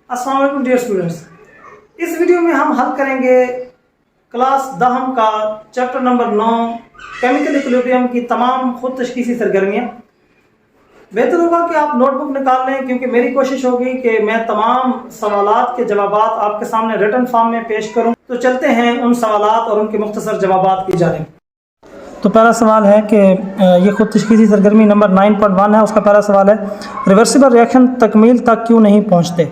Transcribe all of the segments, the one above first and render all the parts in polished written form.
अस्सलाम वालेकुम dear students. इस वीडियो में हम हल करेंगे क्लास 10 का चैप्टर नंबर 9 केमिकल इक्विलिब्रियम की तमाम खुद तशखीसी सरगर्मियाँ। बेहतर होगा कि आप नोटबुक निकाल लें, क्योंकि मेरी कोशिश होगी कि मैं तमाम सवालात के जवाबात आपके सामने रिटन फॉर्म में पेश करूं। तो चलते हैं उन सवालात और उनके मुख्तसर जवाबात की जानिब। तो पहला सवाल है कि ये खुद तशखीसी सरगर्मी नंबर 9.1 है। उसका पहला सवाल है, रिवर्सिबल रिएक्शन तकमील तक क्यों नहीं पहुंचते?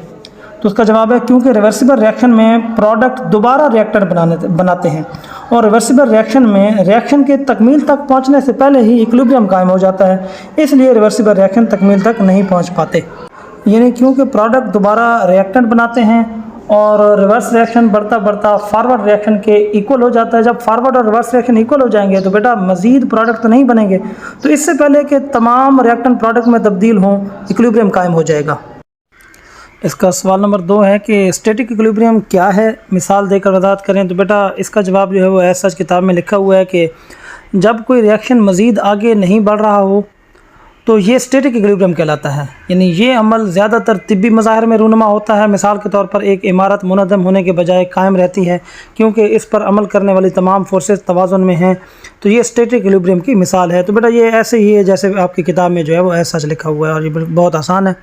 तो उसका जवाब है क्योंकि रिवर्सिबल रिएक्शन में प्रोडक्ट दोबारा रिएक्टर बनाते हैं और रिवर्सिबल रिएक्शन में रिएक्शन के तकमील तक पहुंचने से पहले ही इक्विलिब्रियम कायम हो जाता है, इसलिए रिवर्सिबल रिएक्शन तकमील तक नहीं पहुंच पाते। यानी क्योंकि प्रोडक्ट दोबारा रिएक्टेंट बनाते हैं और रिवर्स रिएक्शन बढ़ता बढ़ता फॉरवर्ड रिएक्शन के इक्वल हो जाता है। जब फॉरवर्ड और रिवर्स रिएक्शन इक्वल हो जाएंगे तो बेटा मज़ीद प्रोडक्ट तो नहीं बनेंगे, तो इससे पहले कि तमाम रिएक्टेंट प्रोडक्ट में तब्दील हों इक्विलिब्रियम कायम हो जाएगा। इसका सवाल नंबर 2 है कि स्टैटिक इक्विलिब्रियम क्या है, मिसाल देकर वजाहत करें। तो बेटा इसका जवाब जो है वो ऐसा किताब में लिखा हुआ है कि जब कोई रिएक्शन मज़ीद आगे नहीं बढ़ रहा हो तो ये स्टैटिक इक्विलिब्रियम कहलाता है। यानी ये अमल ज़्यादातर तिब्बी मज़ाहिर में रूनुमा होता है। मिसाल के तौर पर एक इमारत मुनज़्ज़म होने के बजाय कायम रहती है क्योंकि इस पर अमल करने वाली तमाम फोर्सेस तवाज़ुन में हैं, तो ये स्टैटिक इक्विलिब्रियम की मिसाल है। तो बेटा ये ऐसे ही है जैसे आपकी किताब में जो है वो ऐसा लिखा हुआ है और ये बहुत आसान है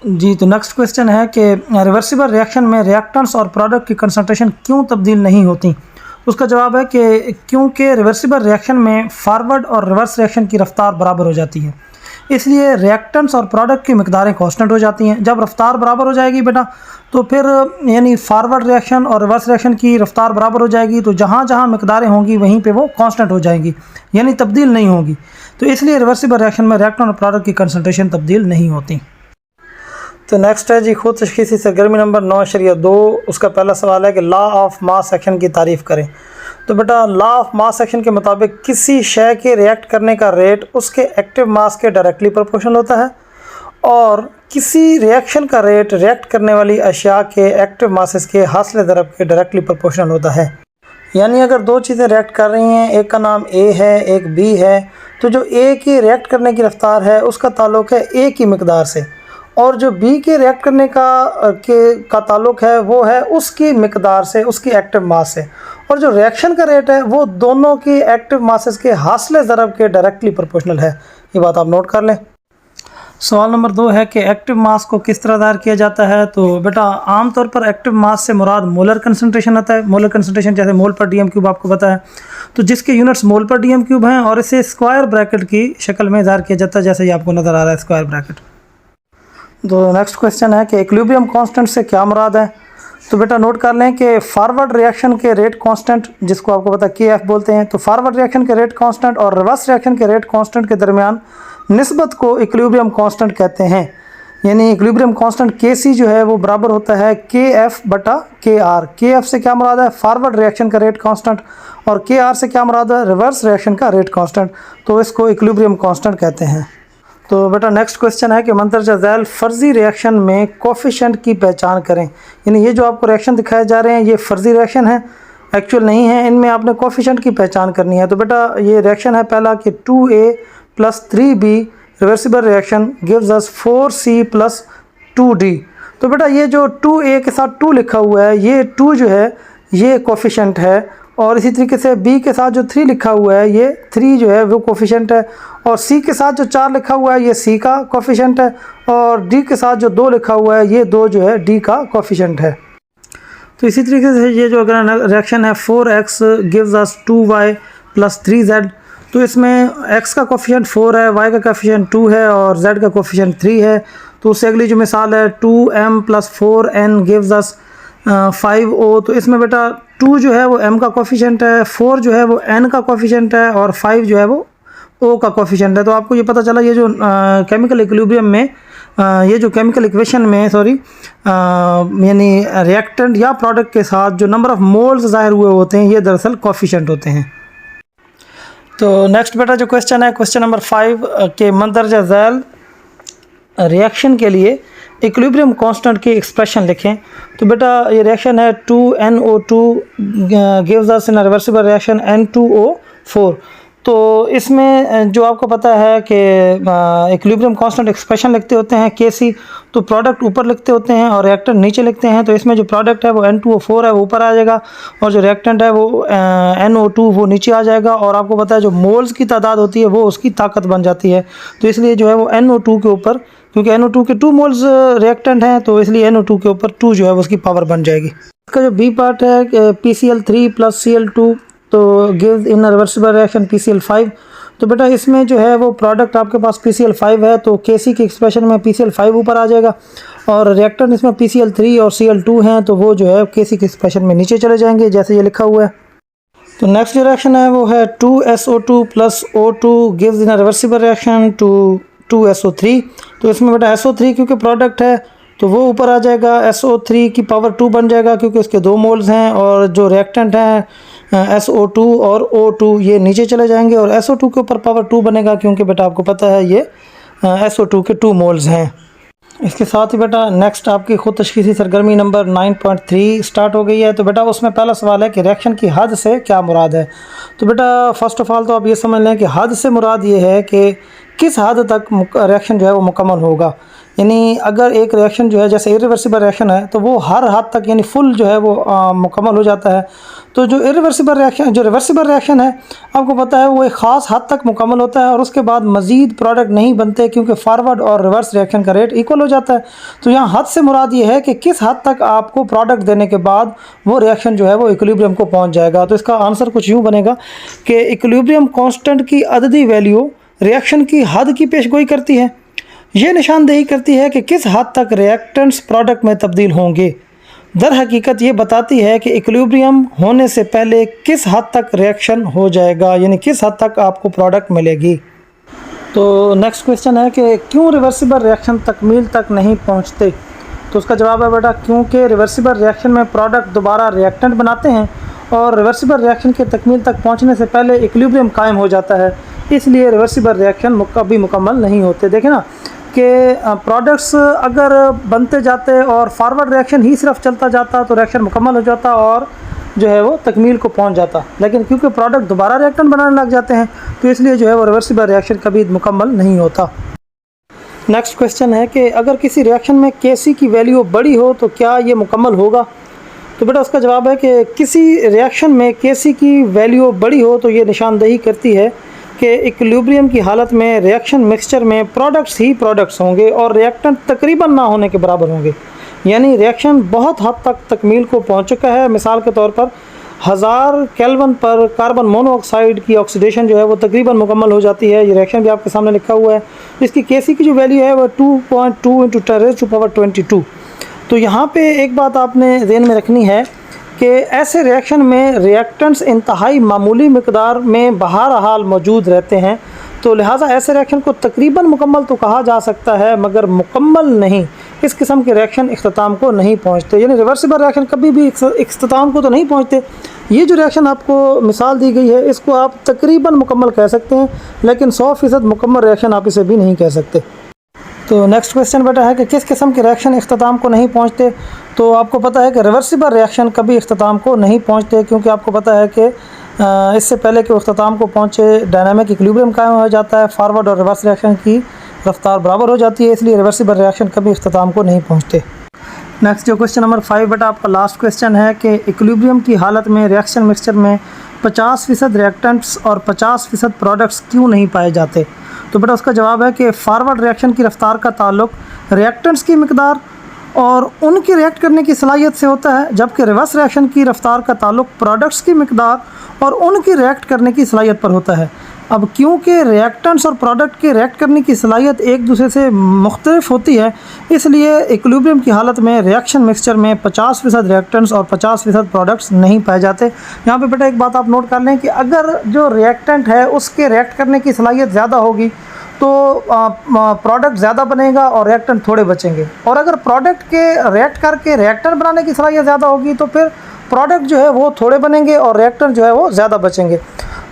जी। तो नेक्स्ट क्वेश्चन है कि रिवर्सिबल रिएक्शन में रिएक्टेंट्स और प्रोडक्ट की कंसंट्रेशन क्यों तब्दील नहीं होती? उसका जवाब है कि क्योंकि रिवर्सिबल रिएक्शन में फॉरवर्ड और रिवर्स रिएक्शन की रफ्तार बराबर हो जाती है, इसलिए रिएक्टेंट्स और प्रोडक्ट की मिकदारें कांस्टेंट हो जाती हैं। जब रफ्तार बराबर हो जाएगी बेटा तो फिर यानी फॉरवर्ड रिएक्शन और रिवर्स रिएक्शन की रफ्तार बराबर हो जाएगी, तो जहाँ जहाँ मिकदारें होंगी वहीं पे वो कांस्टेंट हो जाएंगी, यानी तब्दील नहीं होगी। तो इसलिए रिवर्सिबल रिएक्शन में रिएक्टेंट और प्रोडक्ट की कंसंट्रेशन तब्दील नहीं होती। तो नेक्स्ट है जी खुद तशखीसी सरगर्मी नंबर 9.2। उसका पहला सवाल है कि लॉ ऑफ मास एक्शन की तारीफ़ करें। तो बेटा लॉ ऑफ मास एक्शन के मुताबिक किसी शय के रिएक्ट करने का रेट उसके एक्टिव मास के डायरेक्टली प्रोपोर्शनल होता है और किसी रिएक्शन का रेट रिएक्ट करने वाली अशिया के एक्टिव मासेस के हासिल ज़रब के डायरेक्टली प्रोपोर्शनल होता है। यानी अगर दो चीज़ें रिएक्ट कर रही हैं, एक का नाम ए है एक बी है, तो जो ए की रिएक्ट करने की रफ्तार है उसका ताल्लुक़ है ए की मिकदार से, और जो बी के रिएक्ट करने का ताल्लुक़ है वो है उसकी मिकदार से, उसकी एक्टिव मास से, और जो रिएक्शन का रेट है वो दोनों की एक्टिव मासेस के हासिल ज़रब के डायरेक्टली प्रोपोर्शनल है। ये बात आप नोट कर लें। सवाल नंबर 2 है कि एक्टिव मास को किस तरह ज़ाहिर किया जाता है? तो बेटा आमतौर पर एक्टिव मास से मुराद मोलर कंसंट्रेशन आता है। मोलर कंसंट्रेशन जैसे मोल पर डीएम क्यूब आपको पता है, तो जिसके यूनिट्स मोल पर डीएम क्यूब हैं, और इसे स्क्वायर ब्रैकेट की शक्ल में ज़ाहिर किया जाता है जैसे ये आपको नज़र आ रहा है स्क्वायर ब्रैकेट। तो नेक्स्ट क्वेश्चन है कि इक्विलिब्रियम कांस्टेंट से क्या मुराद है? तो बेटा नोट कर लें कि फॉरवर्ड रिएक्शन के रेट कांस्टेंट, जिसको आपको पता KF बोलते हैं, तो फॉरवर्ड रिएक्शन के रेट कांस्टेंट और रिवर्स रिएक्शन के रेट कांस्टेंट के दरमियान निस्बत को इक्विलिब्रियम कांस्टेंट कहते हैं। यानी इक्विलिब्रियम कांस्टेंट KC जो है वो बराबर होता है KF/KR। KF से क्या मुराद है? फॉरवर्ड रिएक्शन का रेट कांस्टेंट, और KR से क्या मुराद है? रिवर्स रिएक्शन का रेट कांस्टेंट। तो इसको इक्विलिब्रियम कांस्टेंट कहते हैं। तो बेटा नेक्स्ट क्वेश्चन है कि मंदरजा झैल फर्जी रिएक्शन में कोफिशिएंट की पहचान करें। यानी ये जो आपको रिएक्शन दिखाए जा रहे हैं ये फर्जी रिएक्शन है, एक्चुअल नहीं है, इनमें आपने कोफिशिएंट की पहचान करनी है। तो बेटा ये रिएक्शन है पहला कि 2A + 3B reversible reaction gives us 4C + 2D। तो बेटा ये जो 2A के साथ 2 लिखा हुआ है, ये 2 जो है ये कोफिशिएंट है, और इसी तरीके से B के साथ जो 3 लिखा हुआ है ये 3 जो है वो कोफिशिएंट है, और C के साथ जो 4 लिखा हुआ है ये C का कोफिशिएंट है, और D के साथ जो 2 लिखा हुआ है ये 2 जो है D का कोफिशिएंट है। तो इसी तरीके से ये जो अगर रिएक्शन है 4x gives us 2y + 3z, तो इसमें x का कोफिशिएंट 4 है, y का कोफिशिएंट 2 है और z का कोफिशिएंट 3 है। तो उससे अगली जो मिसाल है 2m + 4n gives us 5O। तो इसमें बेटा 2 जो है वो m का कोफिशिएंट है, 4 जो है वो n का कोफिशिएंट है, और 5 जो है वो O का कोफिशिएंट है। तो आपको ये पता चला ये जो केमिकल इक्विलिब्रियम में ये जो केमिकल इक्वेशन में यानी रिएक्टेंट या प्रोडक्ट के साथ जो नंबर ऑफ मोल्स ज़ाहिर हुए होते हैं ये दरअसल कोफिशिएंट होते हैं। तो नेक्स्ट बेटा जो क्वेश्चन है क्वेश्चन नंबर 5 के मंदरजा झैल रिएक्शन के लिए इक्विलिब्रियम कांस्टेंट की एक्सप्रेशन लिखें। तो बेटा ये रिएक्शन है 2NO2 गिव्स अस इन रिवर्सिबल रिएक्शन N2O4। तो इसमें जो आपको पता है कि इक्विलिब्रियम कांस्टेंट एक्सप्रेशन लिखते होते हैं Kc, तो प्रोडक्ट ऊपर लिखते होते हैं और रिएक्टेंट नीचे लिखते हैं। तो इसमें जो प्रोडक्ट है वो N2O4 है, वो ऊपर आ जाएगा, और जो रिएक्टेंट है वो NO2 वो नीचे आ जाएगा। और आपको पता है जो मोल्स की तादाद होती है वो उसकी ताकत बन जाती है, तो इसलिए जो है वो NO2 के ऊपर, क्योंकि NO2 के 2 मोल्स रिएक्टेंट हैं, तो इसलिए NO2 के ऊपर 2 जो है वो उसकी पावर बन जाएगी। इसका जो बी पार्ट है PCl3 + Cl2 तो give in reversible reaction PCl5। तो बेटा इसमें जो है वो प्रोडक्ट आपके पास PCl5 है, तो Kc की एक्सप्रेशन में PCl5 ऊपर आ जाएगा, और रिएक्टेंट इसमें PCl3 और Cl2 हैं, तो वो जो है Kc की एक्सप्रेशन में नीचे चले जाएंगे जैसे ये लिखा हुआ है। तो नेक्स्ट जो रिएक्शन है वो है 2SO2 + O2 gives in reversible reaction to 2SO3। तो इसमें बेटा SO3 क्योंकि प्रोडक्ट है तो वो ऊपर आ जाएगा, SO3 की पावर 2 बन जाएगा क्योंकि उसके 2 मोल्स हैं, और जो रिएक्टेंट हैं SO2 और O2 ये नीचे चले जाएंगे, और SO2 के ऊपर पावर 2 बनेगा क्योंकि बेटा आपको पता है ये SO2 के 2 मोल्स हैं। इसके साथ ही बेटा नेक्स्ट आपकी खुद तशख़ीसी सरगर्मी नंबर 9.3 स्टार्ट हो गई है। तो बेटा उसमें पहला सवाल है कि रिएक्शन की हद से क्या मुराद है। तो बेटा फ़र्स्ट ऑफ़ ऑल तो आप ये समझ लें कि हद से मुराद ये है कि किस हद तक रिएक्शन जो है वो मुकम्मल होगा। यानी अगर एक रिएक्शन जो है जैसे इरिवर्सिबल रिएक्शन है तो वो हर हद तक यानी फुल जो है वो मुकम्मल हो जाता है। तो जो रिवर्सिबल रिएक्शन है आपको पता है वो एक ख़ास हद तक मुकम्मल होता है, और उसके बाद मज़ीद प्रोडक्ट नहीं बनते क्योंकि फारवर्ड और रिवर्स रिएक्शन का रेट इक्वल हो जाता है। तो यहाँ हद से मुराद ये है कि किस हद तक आपको प्रोडक्ट देने के बाद वो रिएक्शन जो है वो इक्विलिब्रियम को पहुँच जाएगा। तो इसका आंसर कुछ यूँ बनेगा कि इक्विलिब्रियम कांस्टेंट की अददी वैल्यू रिएक्शन की हद की पेशगोई करती है। ये निशानदेही करती है कि किस हद तक रिएक्टेंट्स प्रोडक्ट में तब्दील होंगे। दर हकीकत ये बताती है कि इक्विलिब्रियम होने से पहले किस हद तक रिएक्शन हो जाएगा, यानी किस हद तक आपको प्रोडक्ट मिलेगी। तो नेक्स्ट क्वेश्चन है कि क्यों रिवर्सिबल रिएक्शन तकमील तक नहीं पहुंचते। तो उसका जवाब है बेटा क्योंकि रिवर्सिबल रिएक्शन में प्रोडक्ट दोबारा रिएक्टेंट बनाते हैं, और रिवर्सिबल रिएक्शन के तकमील तक पहुँचने से पहले इक्विलिब्रियम कायम हो जाता है, इसलिए रिवर्सिबल रिएक्शन कभी मुकम्मल नहीं होते। देखें ना कि प्रोडक्ट्स अगर बनते जाते और फॉरवर्ड रिएक्शन ही सिर्फ चलता जाता तो रिएक्शन मुकम्मल हो जाता और जो है वो तकमील को पहुंच जाता, लेकिन क्योंकि प्रोडक्ट दोबारा रिएक्टेंट बनाने लग जाते हैं तो इसलिए जो है वो रिवर्सिबल रिएक्शन कभी मुकम्मल नहीं होता। नेक्स्ट क्वेश्चन है कि अगर किसी रिएक्शन में Kc की वैल्यू बड़ी हो तो क्या ये मुकम्मल होगा। तो बेटा उसका जवाब है कि किसी रिएक्शन में Kc की वैल्यू बड़ी हो तो ये निशानदेही करती है कि इक्विलिब्रियम की हालत में रिएक्शन मिक्सचर में प्रोडक्ट्स ही प्रोडक्ट्स होंगे और रिएक्टेंट तकरीबन ना होने के बराबर होंगे, यानी रिएक्शन बहुत हद तक तकमील को पहुंच चुका है। मिसाल के तौर पर 1000 केल्विन पर कार्बन मोनोऑक्साइड की ऑक्सीडेशन जो है वो तकरीबन मुकम्मल हो जाती है। ये रिएक्शन भी आपके सामने लिखा हुआ है। इसकी Kc की जो वैल्यू है वो 2.2 × 10⁻22। तो यहाँ पे एक बात आपने ध्यान में रखनी है कि ऐसे रिएक्शन में रिएक्टेंट्स इंतहाई मामूली मिकदार में बहरहाल मौजूद रहते हैं, तो लिहाजा ऐसे रिएक्शन को तकरीबन मुकम्मल तो कहा जा सकता है मगर मुकम्मल नहीं। इस किस्म के रिएक्शन इख्तिताम को नहीं पहुंचते, यानी रिवर्सिबल रिएक्शन कभी भी इख्तिताम को तो नहीं पहुंचते। ये जो रिएक्शन आपको मिसाल दी गई है इसको आप तकरीबन मुकम्मल कह सकते हैं, लेकिन 100% मुकम्मल रिएक्शन आप इसे भी नहीं कह सकते। तो नेक्स्ट क्वेश्चन बेटा है कि किस किस्म के रिएक्शन इख्तिताम को नहीं पहुंचते। तो आपको पता है कि रिवर्सिबल रिएक्शन कभी इख्तिताम को नहीं पहुंचते, क्योंकि आपको पता है कि इससे पहले कि इख्तिताम को पहुंचे डायनामिक इक्विलिब्रियम कायम हो जाता है, फॉरवर्ड और रिवर्स रिएक्शन की रफ्तार बराबर हो जाती है, इसलिए रिवर्सिबल रिएक्शन कभी इख्तिताम को नहीं पहुँचते। नेक्स्ट जो क्वेश्चन नंबर 5 बेटा आपका लास्ट क्वेश्चन है कि इक्विलिब्रियम की हालत में रिएक्शन मिक्सचर में 50% रिएक्टेंट्स और 50% प्रोडक्ट्स क्यों नहीं पाए जाते। तो बेटा उसका जवाब है कि फॉरवर्ड रिएक्शन की रफ्तार का ताल्लुक रिएक्टेंट्स की मिकदार और उनकी रिएक्ट करने की सलाहियत से होता है, जबकि रिवर्स रिएक्शन की रफ्तार का ताल्लुक प्रोडक्ट्स की मिकदार और उनकी रिएक्ट करने की सलाहियत पर होता है। अब क्योंकि रिएक्टेंट्स और प्रोडक्ट की रिएक्ट करने की सलाहियत एक दूसरे से मुख्तलिफ होती है, इसलिए इक्विलिब्रियम की हालत में रिएक्शन मिक्सचर में 50% रिएक्टेंट्स और 50% प्रोडक्ट्स नहीं पाए जाते। यहाँ पे बेटा एक बात आप नोट कर लें कि अगर जो रिएक्टेंट है उसके रिएक्ट करने की सलाहियत ज़्यादा होगी तो प्रोडक्ट ज़्यादा बनेगा और रिएक्टेंट थोड़े बचेंगे, और अगर प्रोडक्ट के रिएक्ट करके रिएक्टेंट बनाने की सलाहियत ज़्यादा होगी तो फिर प्रोडक्ट जो है वो थोड़े बनेंगे और रिएक्टेंट जो है वो ज़्यादा बचेंगे।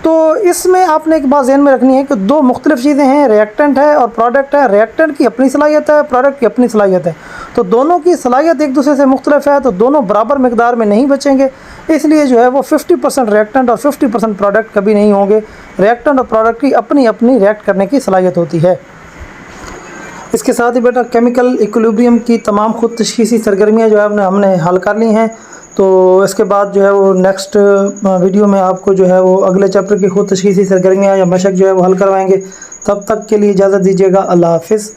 तो इसमें आपने एक बात ज़हन में रखनी है कि दो मुख्तलिफ चीज़ें हैं, रिएक्टेंट है और प्रोडक्ट है। रिएक्टेंट की अपनी सलाहियत है, प्रोडक्ट की अपनी सलाहियत है। तो दोनों की सलाहियत एक दूसरे से मुख्तलिफ है, तो दोनों बराबर मकदार में नहीं बचेंगे, इसलिए जो है वो 50% रिएक्टेंट और 50% प्रोडक्ट कभी नहीं होंगे। रिएक्टेंट और प्रोडक्ट की अपनी अपनी रिएक्ट करने की सलाहियत होती है। इसके साथ ही बेटा केमिकल इक्विलिब्रियम की तमाम खुद तशख़ीसी सरगर्मियाँ जो है हमने हल कर ली हैं। तो इसके बाद जो है वो नेक्स्ट वीडियो में आपको जो है वो अगले चैप्टर की खुद तशख़ीसी सरगर्मियाँ या मशक जो है वो हल करवाएंगे। तब तक के लिए इजाज़त दीजिएगा। अल्लाह हाफ़िज़।